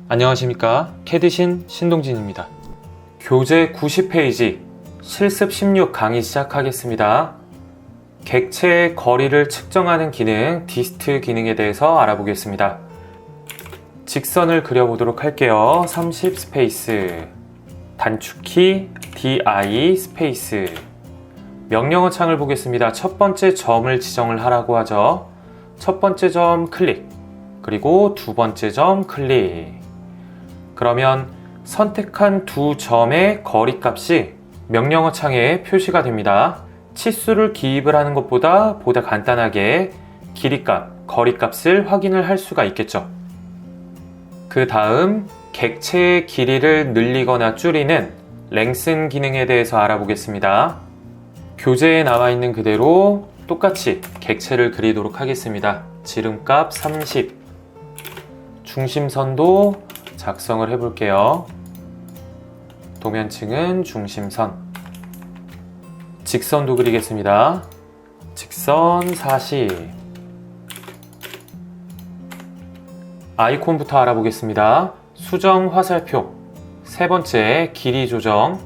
안녕하십니까. 캐드신 신동진입니다. 교재 90페이지 실습 16 강의 시작하겠습니다. 객체의 거리를 측정하는 기능, 디스트 기능에 대해서 알아보겠습니다. 직선을 그려보도록 할게요. 30 스페이스, 단축키 DI 스페이스, 명령어 창을 보겠습니다. 첫 번째 점을 지정을 하라고 하죠. 첫 번째 점 클릭, 그리고 두 번째 점 클릭. 그러면 선택한 두 점의 거리값이 명령어 창에 표시가 됩니다. 치수를 기입을 하는 것보다 간단하게 길이값, 거리값을 확인을 할 수가 있겠죠. 그 다음 객체의 길이를 늘리거나 줄이는 랭슨 기능에 대해서 알아보겠습니다. 교재에 나와 있는 그대로 똑같이 객체를 그리도록 하겠습니다. 지름값 30, 중심선도 작성을 해볼게요. 도면층은 중심선, 직선도 그리겠습니다. 직선 40. 아이콘부터 알아보겠습니다. 수정 화살표, 세 번째 길이 조정.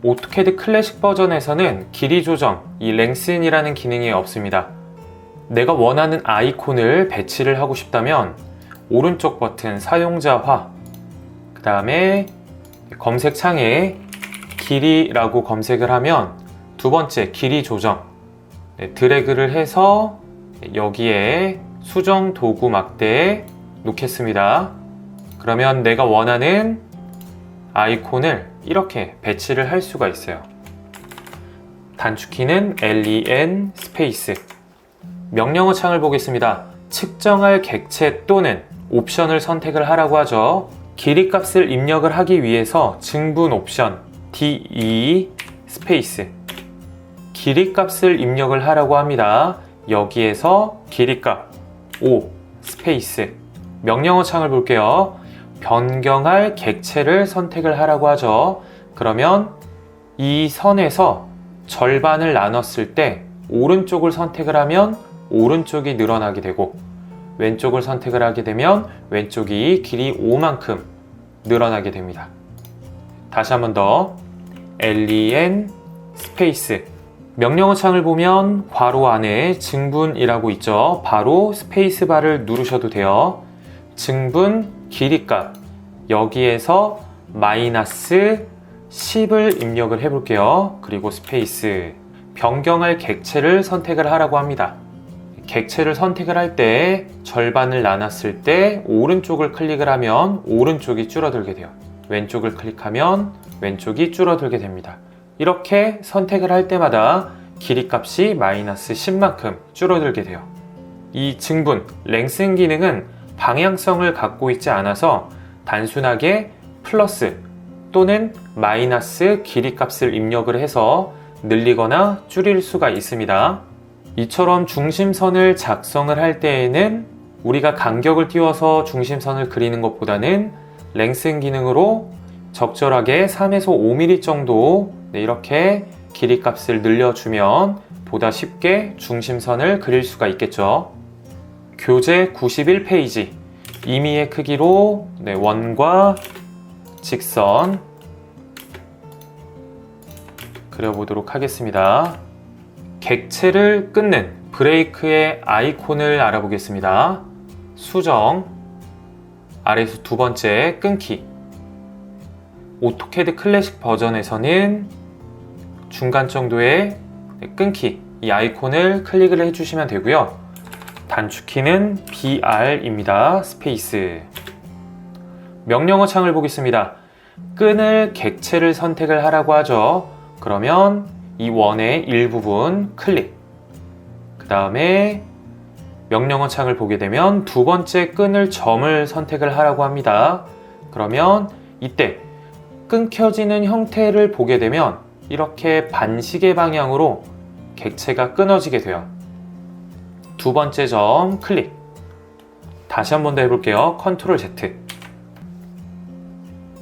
오토캐드 클래식 버전에서는 길이 조정, 이 랭슨이라는 기능이 없습니다. 내가 원하는 아이콘을 배치를 하고 싶다면 오른쪽 버튼 사용자화, 그 다음에 검색창에 길이라고 검색을 하면 두 번째 길이 조정, 드래그를 해서 여기에 수정 도구 막대에 놓겠습니다. 그러면 내가 원하는 아이콘을 이렇게 배치를 할 수가 있어요. 단축키는 LEN 스페이스. 명령어 창을 보겠습니다. 측정할 객체 또는 옵션을 선택을 하라고 하죠. 길이 값을 입력을 하기 위해서 증분 옵션 DE 스페이스, 길이 값을 입력을 하라고 합니다. 여기에서 길이 값 O 스페이스. 명령어 창을 볼게요. 변경할 객체를 선택을 하라고 하죠. 그러면 이 선에서 절반을 나눴을 때 오른쪽을 선택을 하면 오른쪽이 늘어나게 되고, 왼쪽을 선택을 하게 되면 왼쪽이 길이 5만큼 늘어나게 됩니다. 다시 한번 더 LEN 스페이스. 명령어 창을 보면 괄호 안에 증분이라고 있죠. 바로 스페이스 바를 누르셔도 돼요. 증분 길이값, 여기에서 마이너스 10을 입력을 해볼게요. 그리고 스페이스. 변경할 객체를 선택을 하라고 합니다. 객체를 선택을 할 때 절반을 나눴을 때 오른쪽을 클릭을 하면 오른쪽이 줄어들게 돼요. 왼쪽을 클릭하면 왼쪽이 줄어들게 됩니다. 이렇게 선택을 할 때마다 길이 값이 마이너스 10만큼 줄어들게 돼요. 이 증분, 랭슨 기능은 방향성을 갖고 있지 않아서 단순하게 플러스 또는 마이너스 길이 값을 입력을 해서 늘리거나 줄일 수가 있습니다. 이처럼 중심선을 작성을 할 때에는 우리가 간격을 띄워서 중심선을 그리는 것보다는 랭슨 기능으로 적절하게 3에서 5mm 정도 이렇게 길이 값을 늘려주면 보다 쉽게 중심선을 그릴 수가 있겠죠. 교재 91페이지 임의의 크기로 원과 직선 그려보도록 하겠습니다. 객체를 끊는 브레이크의 아이콘을 알아보겠습니다. 수정, 아래에서 두 번째 끊기. 오토캐드 클래식 버전에서는 중간 정도의 끊기, 이 아이콘을 클릭을 해주시면 되고요. 단축키는 BR입니다. 스페이스. 명령어 창을 보겠습니다. 끊을 객체를 선택을 하라고 하죠. 그러면 이 원의 일부분 클릭. 그 다음에 명령어 창을 보게 되면 두 번째 끊을 점을 선택을 하라고 합니다. 그러면 이때 끊겨지는 형태를 보게 되면 이렇게 반시계 방향으로 객체가 끊어지게 돼요. 두 번째 점 클릭. 다시 한 번 더 해볼게요. 컨트롤 Z.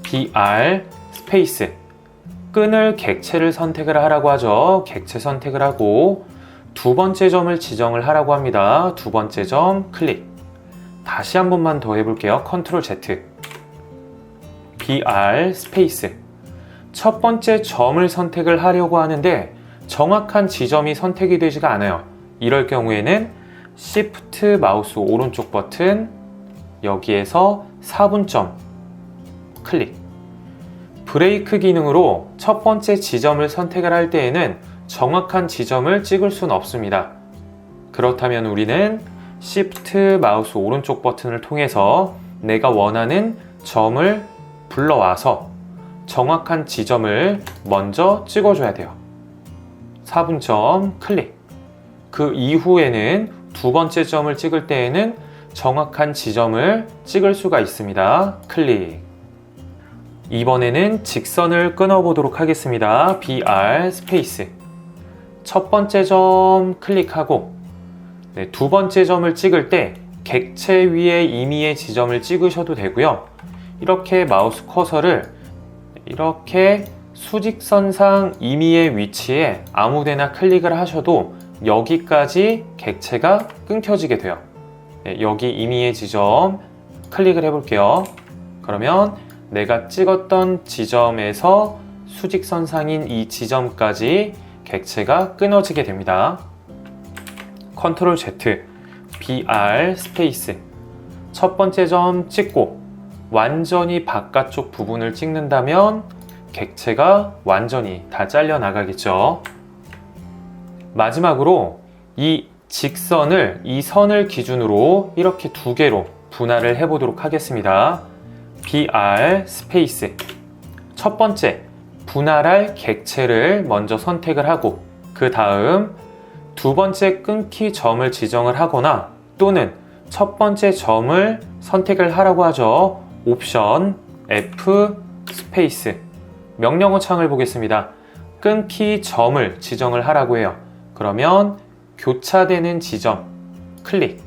BR 스페이스. 끊을 객체를 선택을 하라고 하죠. 객체 선택을 하고 두 번째 점을 지정을 하라고 합니다. 두 번째 점 클릭. 다시 한 번만 더 해볼게요. 컨트롤 Z. BR 스페이스. 첫 번째 점을 선택을 하려고 하는데 정확한 지점이 선택이 되지가 않아요. 이럴 경우에는 Shift 마우스 오른쪽 버튼, 여기에서 4분점 클릭. 브레이크 기능으로 첫 번째 지점을 선택을 할 때에는 정확한 지점을 찍을 수는 없습니다. 그렇다면 우리는 Shift 마우스 오른쪽 버튼을 통해서 내가 원하는 점을 불러와서 정확한 지점을 먼저 찍어줘야 돼요. 4분점 클릭. 그 이후에는 두 번째 점을 찍을 때에는 정확한 지점을 찍을 수가 있습니다. 클릭. 이번에는 직선을 끊어보도록 하겠습니다. BR 스페이스. 첫 번째 점 클릭하고 두 번째 점을 찍을 때 객체 위에 임의의 지점을 찍으셔도 되고요. 이렇게 마우스 커서를 이렇게 수직선상 임의의 위치에 아무데나 클릭을 하셔도 여기까지 객체가 끊겨지게 돼요. 여기 임의의 지점 클릭을 해볼게요. 그러면 내가 찍었던 지점에서 수직선상인 이 지점까지 객체가 끊어지게 됩니다. 컨트롤 Z, BR 스페이스. 첫 번째 점 찍고 완전히 바깥쪽 부분을 찍는다면 객체가 완전히 다 잘려 나가겠죠. 마지막으로 이 직선을, 이 선을 기준으로 이렇게 두 개로 분할을 해보도록 하겠습니다. BR 스페이스. 첫 번째, 분할할 객체를 먼저 선택을 하고 그 다음 두 번째 끊기 점을 지정을 하거나 또는 첫 번째 점을 선택을 하라고 하죠. 옵션 F 스페이스. 명령어 창을 보겠습니다. 끊기 점을 지정을 하라고 해요. 그러면 교차되는 지점 클릭.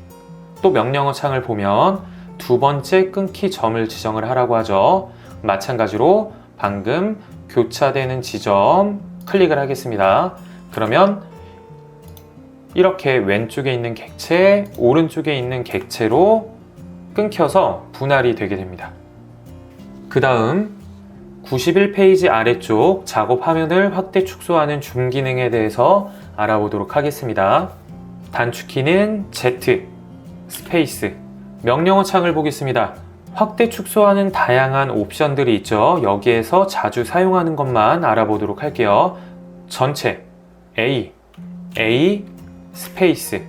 또 명령어 창을 보면 두 번째 끊기 점을 지정을 하라고 하죠. 마찬가지로 방금 교차되는 지점 클릭을 하겠습니다. 그러면 이렇게 왼쪽에 있는 객체, 오른쪽에 있는 객체로 끊겨서 분할이 되게 됩니다. 그 다음 91페이지 아래쪽 작업 화면을 확대 축소하는 줌 기능에 대해서 알아보도록 하겠습니다. 단축키는 Z, 스페이스. 명령어 창을 보겠습니다. 확대 축소하는 다양한 옵션들이 있죠. 여기에서 자주 사용하는 것만 알아보도록 할게요. 전체 A, 스페이스.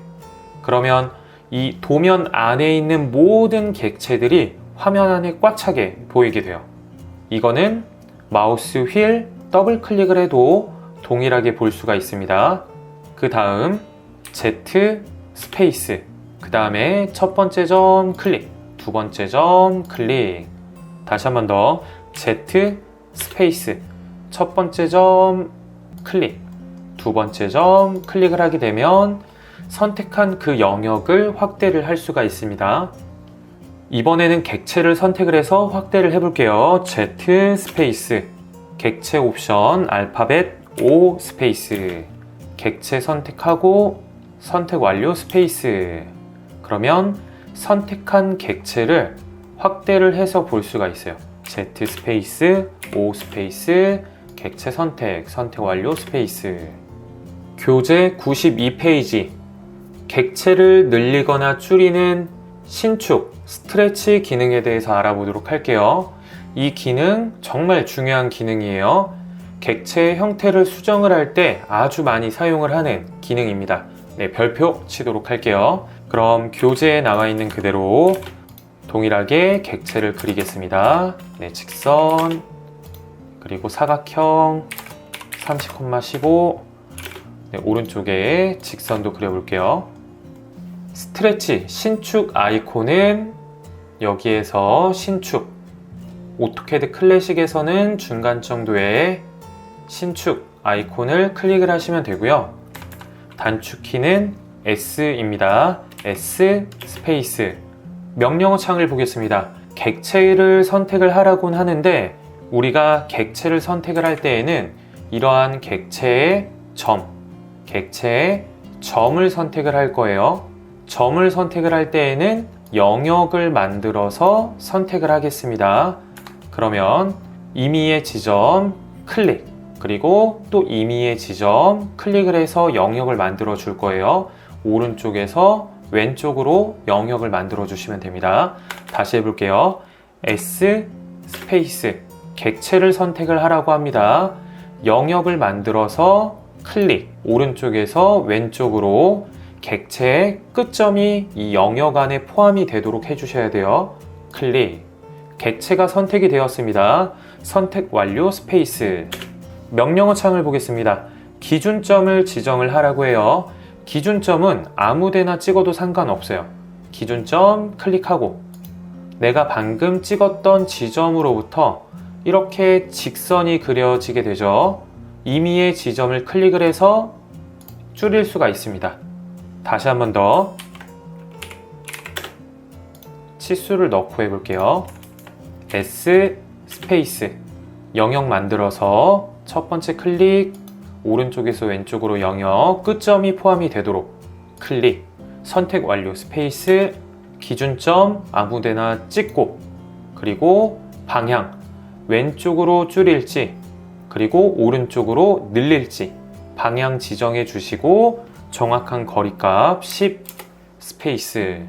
그러면 이 도면 안에 있는 모든 객체들이 화면 안에 꽉 차게 보이게 돼요. 이거는 마우스 휠 더블 클릭을 해도 동일하게 볼 수가 있습니다. 그 다음 Z 스페이스. 그 다음에 첫 번째 점 클릭, 두 번째 점 클릭. 다시 한 번 더 Z 스페이스. 첫 번째 점 클릭, 두 번째 점 클릭을 하게 되면 선택한 그 영역을 확대를 할 수가 있습니다. 이번에는 객체를 선택을 해서 확대를 해볼게요. Z 스페이스. 객체 옵션 알파벳 O 스페이스. 객체 선택하고 선택 완료 스페이스. 그러면 선택한 객체를 확대를 해서 볼 수가 있어요. Z 스페이스, O 스페이스, 객체 선택, 선택 완료 스페이스. 교재 92페이지. 객체를 늘리거나 줄이는 신축, 스트레치 기능에 대해서 알아보도록 할게요. 이 기능 정말 중요한 기능이에요. 객체의 형태를 수정을 할 때 아주 많이 사용을 하는 기능입니다. 네, 별표 치도록 할게요. 그럼 교재에 나와 있는 그대로 동일하게 객체를 그리겠습니다. 네, 직선, 그리고 사각형 30,15. 네, 오른쪽에 직선도 그려볼게요. 스트레치, 신축 아이콘은 여기에서 신축, 오토캐드 클래식에서는 중간 정도의 신축 아이콘을 클릭을 하시면 되고요. 단축키는 S입니다. S 스페이스. 명령어 창을 보겠습니다. 객체를 선택을 하라고는 하는데 우리가 객체를 선택을 할 때에는 이러한 객체의 점을 선택을 할 거예요. 점을 선택을 할 때에는 영역을 만들어서 선택을 하겠습니다. 그러면 임의의 지점 클릭, 그리고 또 임의의 지점 클릭을 해서 영역을 만들어 줄 거예요. 오른쪽에서 왼쪽으로 영역을 만들어 주시면 됩니다. 다시 해볼게요. S 스페이스 객체를 선택을 하라고 합니다. 영역을 만들어서 클릭, 오른쪽에서 왼쪽으로 객체의 끝점이 이 영역 안에 포함이 되도록 해주셔야 돼요. 클릭, 객체가 선택이 되었습니다. 선택 완료 스페이스. 명령어 창을 보겠습니다. 기준점을 지정을 하라고 해요. 기준점은 아무데나 찍어도 상관없어요. 기준점 클릭하고 내가 방금 찍었던 지점으로부터 이렇게 직선이 그려지게 되죠. 임의의 지점을 클릭을 해서 줄일 수가 있습니다. 다시 한 번 더 치수를 넣고 해볼게요. S 스페이스 영역 만들어서 첫 번째 클릭, 오른쪽에서 왼쪽으로 영역 끝점이 포함이 되도록 클릭, 선택 완료 스페이스, 기준점 아무데나 찍고, 그리고 방향 왼쪽으로 줄일지 그리고 오른쪽으로 늘릴지 방향 지정해 주시고 정확한 거리값 10 스페이스.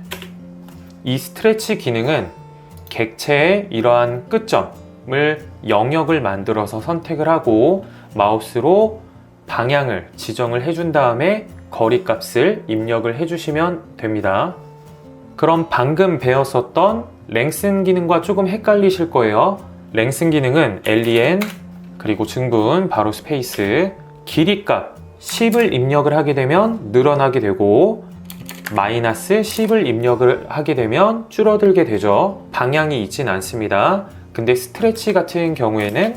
이 스트레치 기능은 객체의 이러한 끝점을 영역을 만들어서 선택을 하고 마우스로 방향을 지정을 해준 다음에 거리값을 입력을 해주시면 됩니다. 그럼 방금 배웠었던 랭슨 기능과 조금 헷갈리실 거예요. 랭슨 기능은 len 그리고 증분 바로 스페이스, 길이값 10을 입력을 하게 되면 늘어나게 되고 마이너스 10을 입력을 하게 되면 줄어들게 되죠. 방향이 있진 않습니다. 근데 스트레치 같은 경우에는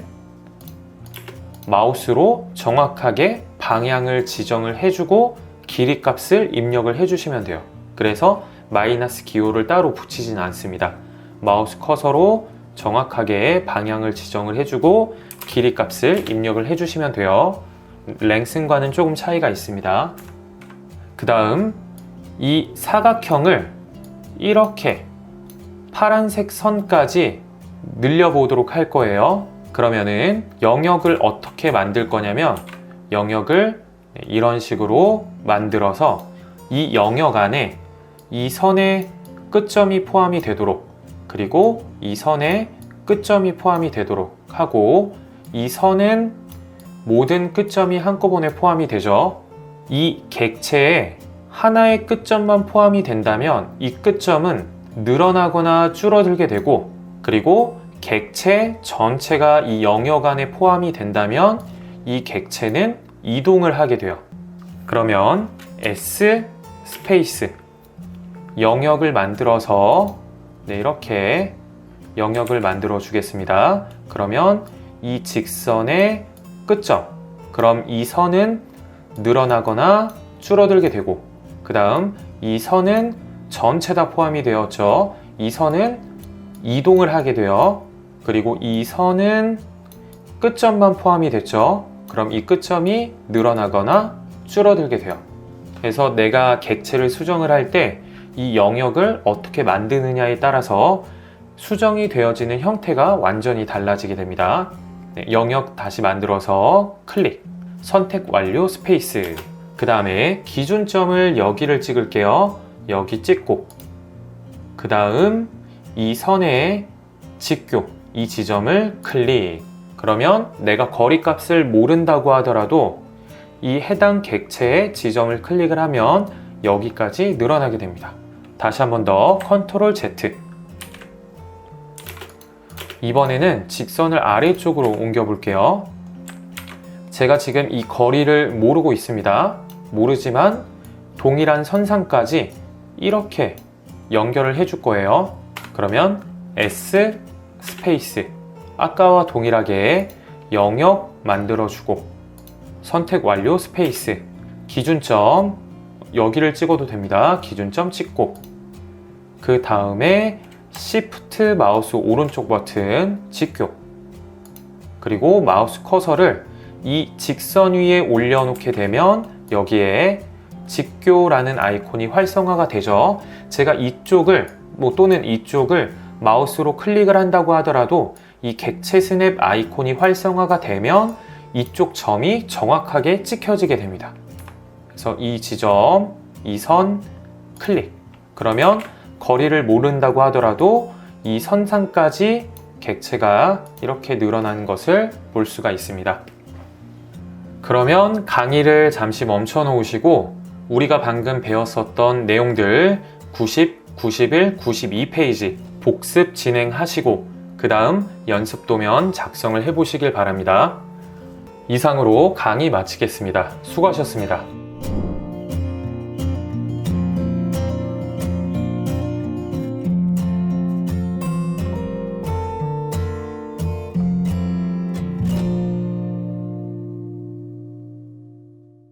마우스로 정확하게 방향을 지정을 해주고 길이값을 입력을 해주시면 돼요. 그래서 마이너스 기호를 따로 붙이진 않습니다. 마우스 커서로 정확하게 방향을 지정을 해주고 길이값을 입력을 해주시면 돼요. 랭슨과는 조금 차이가 있습니다. 그 다음 이 사각형을 이렇게 파란색 선까지 늘려보도록 할 거예요. 그러면은 영역을 어떻게 만들 거냐면 영역을 이런 식으로 만들어서 이 영역 안에 이 선의 끝점이 포함이 되도록, 그리고 이 선의 끝점이 포함이 되도록 하고, 이 선은 모든 끝점이 한꺼번에 포함이 되죠. 이 객체에 하나의 끝점만 포함이 된다면 이 끝점은 늘어나거나 줄어들게 되고, 그리고 객체 전체가 이 영역 안에 포함이 된다면 이 객체는 이동을 하게 돼요. 그러면 S 스페이스 영역을 만들어서 이렇게 영역을 만들어 주겠습니다. 그러면 이 직선의 끝점, 그럼 이 선은 늘어나거나 줄어들게 되고, 그 다음 이 선은 전체 다 포함이 되었죠. 이 선은 이동을 하게 돼요. 그리고 이 선은 끝점만 포함이 됐죠. 그럼 이 끝점이 늘어나거나 줄어들게 돼요. 그래서 내가 객체를 수정을 할 때 이 영역을 어떻게 만드느냐에 따라서 수정이 되어지는 형태가 완전히 달라지게 됩니다. 영역 다시 만들어서 클릭, 선택 완료 스페이스. 그 다음에 기준점을 여기를 찍을게요. 여기 찍고, 그 다음 이 선의 직교, 이 지점을 클릭. 그러면 내가 거리값을 모른다고 하더라도 이 해당 객체의 지점을 클릭을 하면 여기까지 늘어나게 됩니다. 다시 한 번 더 컨트롤 Z. 이번에는 직선을 아래쪽으로 옮겨 볼게요. 제가 지금 이 거리를 모르고 있습니다. 모르지만 동일한 선상까지 이렇게 연결을 해줄 거예요. 그러면 S 스페이스 아까와 동일하게 영역 만들어주고 선택 완료 스페이스, 기준점 여기를 찍어도 됩니다. 기준점 찍고, 그 다음에 Shift 마우스 오른쪽 버튼 직교, 그리고 마우스 커서를 이 직선 위에 올려놓게 되면 여기에 직교라는 아이콘이 활성화가 되죠. 제가 이쪽을 또는 이쪽을 마우스로 클릭을 한다고 하더라도 이 객체 스냅 아이콘이 활성화가 되면 이쪽 점이 정확하게 찍혀지게 됩니다. 그래서 이 지점, 이 선 클릭. 그러면 거리를 모른다고 하더라도 이 선상까지 객체가 이렇게 늘어난 것을 볼 수가 있습니다. 그러면 강의를 잠시 멈춰 놓으시고 우리가 방금 배웠었던 내용들 90, 91, 92페이지 복습 진행하시고 그 다음 연습도면 작성을 해보시길 바랍니다. 이상으로 강의 마치겠습니다. 수고하셨습니다.